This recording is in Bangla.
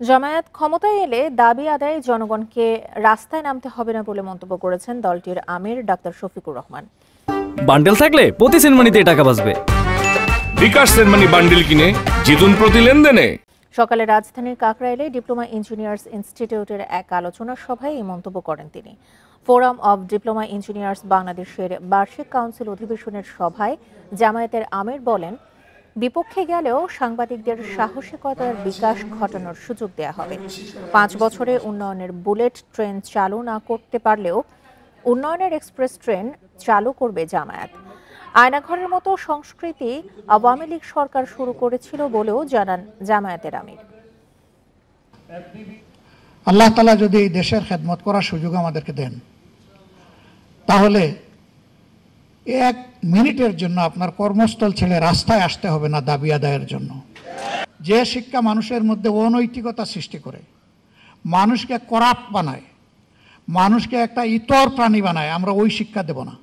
জামায়াত ক্ষমতায় এলে দাবি আদায়ে জনগণকে রাস্তায় নামতে হবে না বলে মন্তব্য করেছেন দলটির আমির ডাক্তার শফিকুর রহমান। বান্ডেল থাকলে প্রতি সেনমানিতে টাকা বাঁচবে। বিকাশ সেনমানি বান্ডেল কিনে জিতুন প্রতি লেনদেনে। সকালে রাজধানীর কাকরাইলে ডিপ্লোমা ইঞ্জিনিয়ার্স ইনস্টিটিউটের এক আলোচনা সভায় এই মন্তব্য করেন তিনি। ফোরাম অব ডিপ্লোমা ইঞ্জিনিয়ার্স বাংলাদেশের বার্ষিক কাউন্সিল অধিবেশনের সভায় জামায়াতের আমির বলেন, বিপক্ষে গেলেও সাংবাদিকদের সাহসিকতার বিকাশ ঘটানোর সুযোগ দেয়া হবে। 5 বছরে উন্নয়নের বুলেট ট্রেন চালু না করতে পারলেও উন্নয়নের এক্সপ্রেস ট্রেন চালু করবে জামায়াত। আয়নাঘরের মতো সংস্কৃতি আওয়ামী লীগ সরকার শুরু করেছিল বলেও জানান জামায়াতের আমির। আল্লাহ তাআলা যদি এই দেশের খেদমত করার সুযোগ আমাদেরকে দেন, তাহলে 1 মিনিটের জন্য আপনার কর্মস্থল ছেড়ে রাস্তায় আসতে হবে না দাবি আদায়ের জন্য। যে শিক্ষা মানুষের মধ্যে অনৈতিকতা সৃষ্টি করে, মানুষকে করাপ্ট বানায়, মানুষকে একটা ইতর প্রাণী বানায়, আমরা ওই শিক্ষা দেব না।